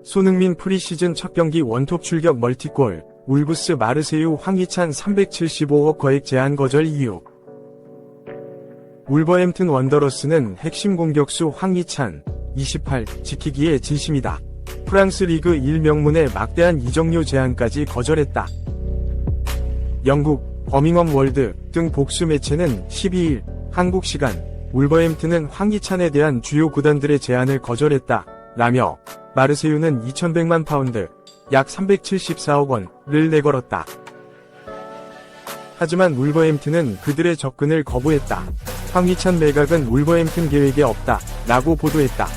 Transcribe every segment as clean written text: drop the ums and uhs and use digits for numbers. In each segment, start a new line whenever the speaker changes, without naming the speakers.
손흥민 프리시즌 첫 경기 원톱 출격 멀티골, 울브스 마르세유 황희찬 375억 거액 제한 거절 이유. 울버햄튼 원더러스는 핵심 공격수 황희찬, 28, 지키기에 진심이다. 프랑스 리그 1 명문의 막대한 이적료 제한까지 거절했다. 영국, 버밍엄 월드 등 복수 매체는 12일, 한국 시간, 울버햄튼은 황희찬에 대한 주요 구단들의 제안을 거절했다. 라며 마르세유는 2100만 파운드, 약 374억 원을 내걸었다. 하지만 울버햄튼은 그들의 접근을 거부했다. 황희찬 매각은 울버햄튼 계획에 없다 라고 보도했다.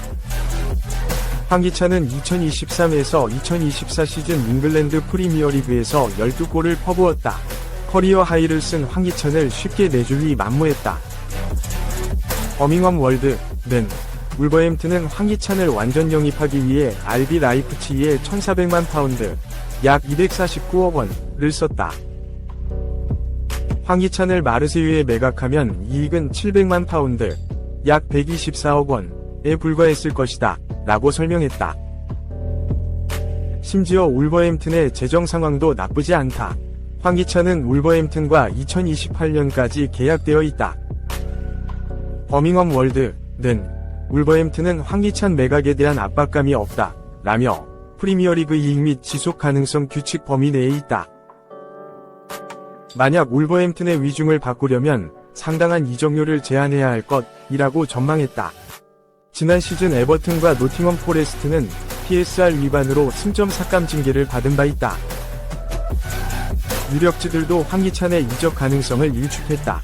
황희찬은 2023에서 2024 시즌 잉글랜드 프리미어리그에서 12골을 퍼부었다. 커리어 하이를 쓴 황희찬을 쉽게 내줄 리 만무했다. 버밍엄 월드는 울버햄튼은 황희찬을 완전 영입하기 위해 RB 라이프치히에 1400만 파운드, 약 249억 원을 썼다. 황희찬을 마르세유에 매각하면 이익은 700만 파운드, 약 124억 원에 불과했을 것이다 라고 설명했다. 심지어 울버햄튼의 재정 상황도 나쁘지 않다. 황희찬은 울버햄튼과 2028년까지 계약되어 있다. 버밍엄 월드는 울버햄튼은 황희찬 매각에 대한 압박감이 없다 라며 프리미어리그 이익 및 지속 가능성 규칙 범위 내에 있다. 만약 울버햄튼의 위중을 바꾸려면 상당한 이적료를 제한해야 할 것이라고 전망했다. 지난 시즌 에버튼과 노팅엄 포레스트는 PSR 위반으로 승점 삭감 징계를 받은 바 있다. 유력지들도 황희찬의 이적 가능성을 일축했다.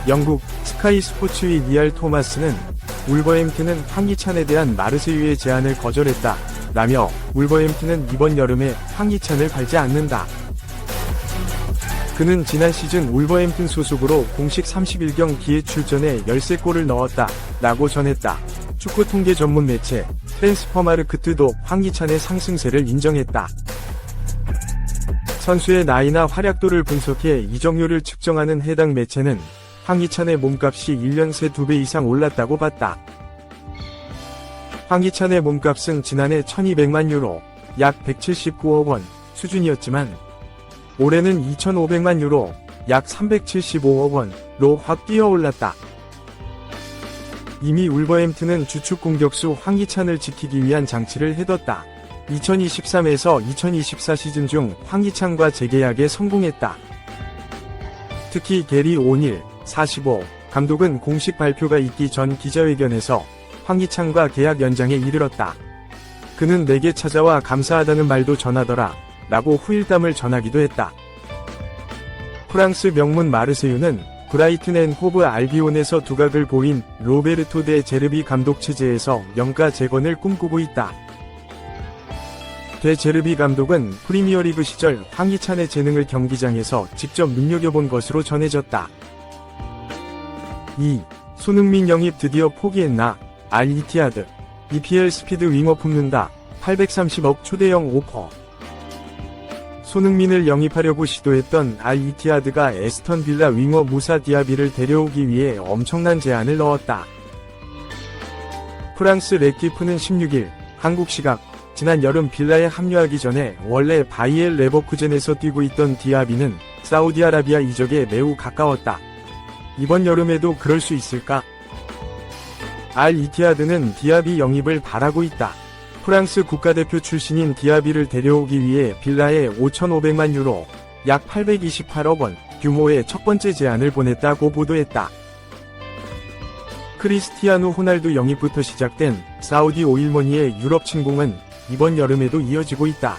영국 스카이 스포츠의 니알 토마스는 울버햄튼은 황희찬에 대한 마르세유의 제안을 거절했다 라며 울버햄튼은 이번 여름에 황희찬을 팔지 않는다. 그는 지난 시즌 울버햄튼 소속으로 공식 31경기에 출전해 13골을 넣었다 라고 전했다. 축구 통계 전문 매체 트랜스퍼마르크트도 황희찬의 상승세를 인정했다. 선수의 나이나 활약도를 분석해 이적료를 측정하는 해당 매체는 황희찬의 몸값이 1년 새 2배 이상 올랐다고 봤다. 황희찬의 몸값은 지난해 1200만 유로, 약 179억 원 수준이었지만 올해는 2500만 유로, 약 375억 원로 확 뛰어올랐다. 이미 울버햄튼은 주축 공격수 황희찬을 지키기 위한 장치를 해뒀다. 2023에서 2024 시즌 중 황희찬과 재계약에 성공했다. 특히 게리 오닐, 45, 감독은 공식 발표가 있기 전 기자회견에서 황희찬과 계약 연장에 이르렀다. 그는 내게 찾아와 감사하다는 말도 전하더라 라고 후일담을 전하기도 했다. 프랑스 명문 마르세유는 브라이튼 앤 호브 알비온에서 두각을 보인 로베르토 데 제르비 감독 체제에서 영가 재건을 꿈꾸고 있다. 데 제르비 감독은 프리미어리그 시절 황희찬의 재능을 경기장에서 직접 눈여겨본 것으로 전해졌다. 2. 손흥민 영입 드디어 포기했나? 알 이티하드. EPL 스피드 윙어 품는다. 830억 초대형 오퍼. 손흥민을 영입하려고 시도했던 알 이티하드가 에스턴 빌라 윙어 무사 디아비를 데려오기 위해 엄청난 제안을 넣었다. 프랑스 레키프는 16일 한국 시각 지난 여름 빌라에 합류하기 전에 원래 바이엘 레버쿠젠에서 뛰고 있던 디아비는 사우디아라비아 이적에 매우 가까웠다. 이번 여름에도 그럴 수 있을까? 알 이티하드는 디아비 영입을 바라고 있다. 프랑스 국가대표 출신인 디아비를 데려오기 위해 빌라에 5,500만 유로, 약 828억 원 규모의 첫 번째 제안을 보냈다고 보도했다. 크리스티아누 호날두 영입부터 시작된 사우디 오일머니의 유럽 침공은 이번 여름에도 이어지고 있다.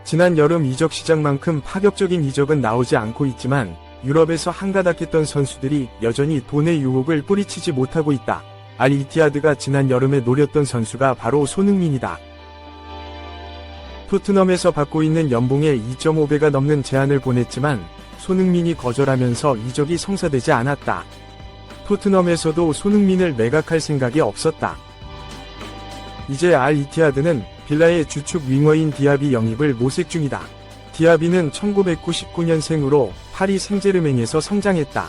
지난 여름 이적 시장만큼 파격적인 이적은 나오지 않고 있지만 유럽에서 한가닥했던 선수들이 여전히 돈의 유혹을 뿌리치지 못하고 있다. 알 이티하드가 지난 여름에 노렸던 선수가 바로 손흥민이다. 토트넘에서 받고 있는 연봉의 2.5배가 넘는 제안을 보냈지만 손흥민이 거절하면서 이적이 성사되지 않았다. 토트넘에서도 손흥민을 매각할 생각이 없었다. 이제 알 이티하드는 빌라의 주축 윙어인 디아비 영입을 모색 중이다. 디아비는 1999년생으로 파리 생제르맹에서 성장했다.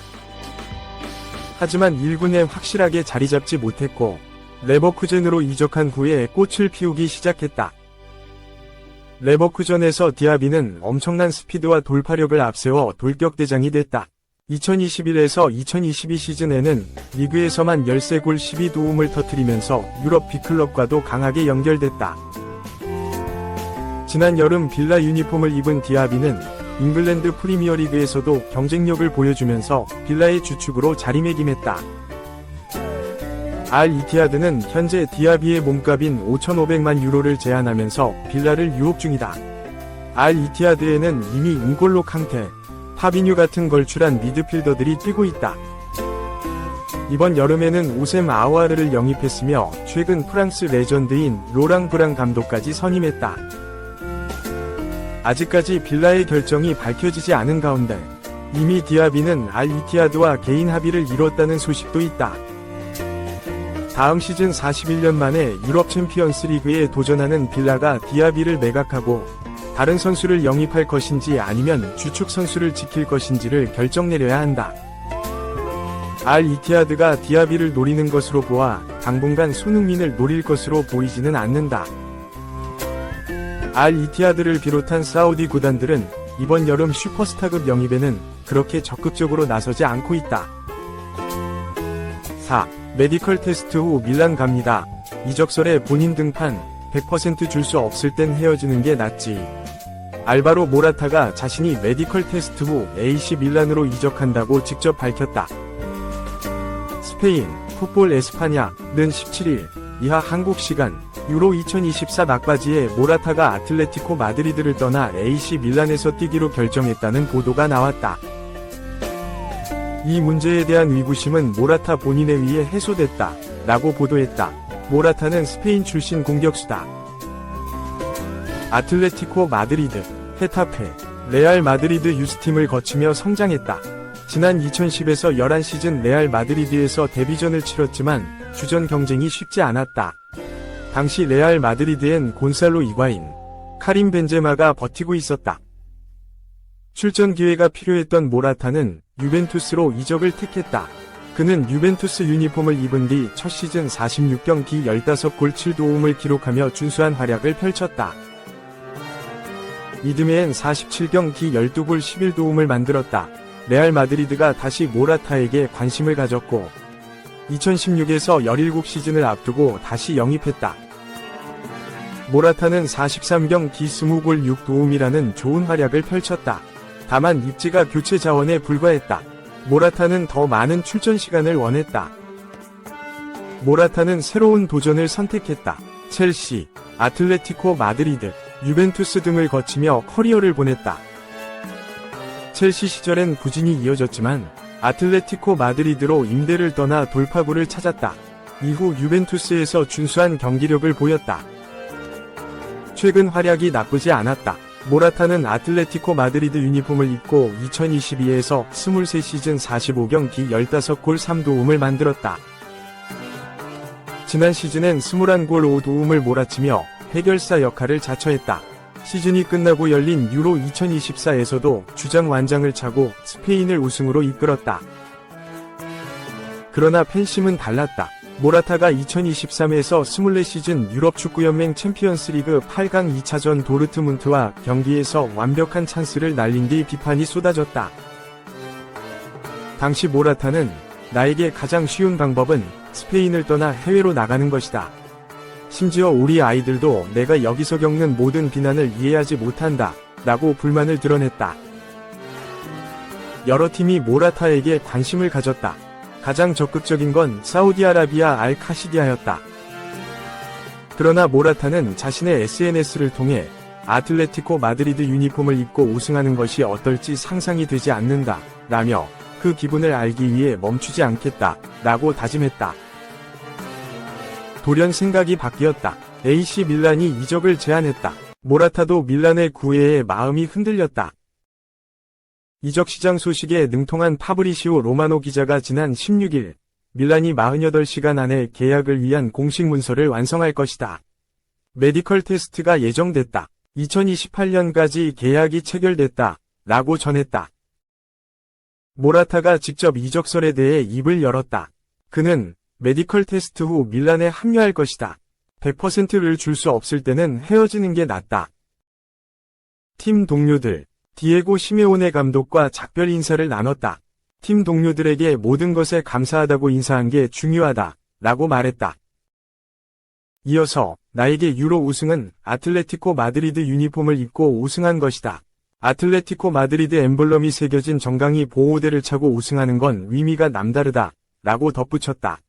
하지만 1군에 확실하게 자리 잡지 못했고 레버쿠젠으로 이적한 후에 꽃을 피우기 시작했다. 레버쿠젠에서 디아비는 엄청난 스피드와 돌파력을 앞세워 돌격대장이 됐다. 2021에서 2022 시즌에는 리그에서만 13골 12도움을 터뜨리면서 유럽 B클럽과도 강하게 연결됐다. 지난 여름 빌라 유니폼을 입은 디아비는 잉글랜드 프리미어리그에서도 경쟁력을 보여주면서 빌라의 주축으로 자리매김했다. 알 이티하드는 현재 디아비의 몸값인 5,500만 유로를 제한하면서 빌라를 유혹 중이다. 알 이티하드에는 이미 잉골로 캉테, 파비뉴 같은 걸출한 미드필더들이 뛰고 있다. 이번 여름에는 오셈 아우아르를 영입했으며 최근 프랑스 레전드인 로랑 브랑 감독까지 선임했다. 아직까지 빌라의 결정이 밝혀지지 않은 가운데 이미 디아비는 알 이티하드와 개인 합의를 이뤘다는 소식도 있다. 다음 시즌 41년 만에 유럽 챔피언스 리그에 도전하는 빌라가 디아비를 매각하고 다른 선수를 영입할 것인지 아니면 주축 선수를 지킬 것인지를 결정 내려야 한다. 알 이티하드가 디아비를 노리는 것으로 보아 당분간 손흥민을 노릴 것으로 보이지는 않는다. 알 이티하드를 비롯한 사우디 구단들은 이번 여름 슈퍼스타급 영입에는 그렇게 적극적으로 나서지 않고 있다. 4. 메디컬 테스트 후 밀란 갑니다. 이적설에 본인 등판 100% 줄 수 없을 땐 헤어지는 게 낫지. 알바로 모라타가 자신이 메디컬 테스트 후 AC 밀란으로 이적한다고 직접 밝혔다. 스페인 풋볼 에스파냐는 17일 이하 한국 시간 유로 2024 막바지에 모라타가 아틀레티코 마드리드를 떠나 AC 밀란에서 뛰기로 결정했다는 보도가 나왔다. 이 문제에 대한 의구심은 모라타 본인에 의해 해소됐다 라고 보도했다. 모라타는 스페인 출신 공격수다. 아틀레티코 마드리드, 헤타페, 레알 마드리드 유스팀을 거치며 성장했다. 지난 2010에서 11 시즌 레알 마드리드에서 데뷔전을 치렀지만 주전 경쟁이 쉽지 않았다. 당시 레알 마드리드엔 곤살로 이과인, 카림 벤제마가 버티고 있었다. 출전 기회가 필요했던 모라타는 유벤투스로 이적을 택했다. 그는 유벤투스 유니폼을 입은 뒤 첫 시즌 46경기 15골 7도움을 기록하며 준수한 활약을 펼쳤다. 이듬해엔 47경기 12골 11도움을 만들었다. 레알 마드리드가 다시 모라타에게 관심을 가졌고 2016에서 17 시즌을 앞두고 다시 영입했다. 모라타는 43경기 20골 6도움이라는 좋은 활약을 펼쳤다. 다만 입지가 교체 자원에 불과했다. 모라타는 더 많은 출전 시간을 원했다. 모라타는 새로운 도전을 선택했다. 첼시, 아틀레티코 마드리드, 유벤투스 등을 거치며 커리어를 보냈다. 첼시 시절엔 부진이 이어졌지만 아틀레티코 마드리드로 임대를 떠나 돌파구를 찾았다. 이후 유벤투스에서 준수한 경기력을 보였다. 최근 활약이 나쁘지 않았다. 모라타는 아틀레티코 마드리드 유니폼을 입고 2022에서 23시즌 45경기 15골 3도움을 만들었다. 지난 시즌엔 21골 5도움을 몰아치며 해결사 역할을 자처했다. 시즌이 끝나고 열린 유로 2024에서도 주장 완장을 차고 스페인을 우승으로 이끌었다. 그러나 팬심은 달랐다. 모라타가 2023에서 24시즌 유럽 축구연맹 챔피언스리그 8강 2차전 도르트문트와 경기에서 완벽한 찬스를 날린 뒤 비판이 쏟아졌다. 당시 모라타는 나에게 가장 쉬운 방법은 스페인을 떠나 해외로 나가는 것이다. 심지어 우리 아이들도 내가 여기서 겪는 모든 비난을 이해하지 못한다 라고 불만을 드러냈다. 여러 팀이 모라타에게 관심을 가졌다. 가장 적극적인 건 사우디아라비아 알카시디아였다. 그러나 모라타는 자신의 SNS를 통해 아틀레티코 마드리드 유니폼을 입고 우승하는 것이 어떨지 상상이 되지 않는다 라며 그 기분을 알기 위해 멈추지 않겠다 라고 다짐했다. 돌연 생각이 바뀌었다. AC 밀란이 이적을 제안했다. 모라타도 밀란의 구애에 마음이 흔들렸다. 이적 시장 소식에 능통한 파브리시오 로마노 기자가 지난 16일 밀란이 48시간 안에 계약을 위한 공식 문서를 완성할 것이다. 메디컬 테스트가 예정됐다. 2028년까지 계약이 체결됐다. 라고 전했다. 모라타가 직접 이적설에 대해 입을 열었다. 그는 메디컬 테스트 후 밀란에 합류할 것이다. 100%를 줄 수 없을 때는 헤어지는 게 낫다. 팀 동료들, 디에고 시메오네 감독과 작별 인사를 나눴다. 팀 동료들에게 모든 것에 감사하다고 인사한 게 중요하다, 라고 말했다. 이어서 나에게 유로 우승은 아틀레티코 마드리드 유니폼을 입고 우승한 것이다. 아틀레티코 마드리드 엠블럼이 새겨진 정강이 보호대를 차고 우승하는 건 의미가 남다르다, 라고 덧붙였다.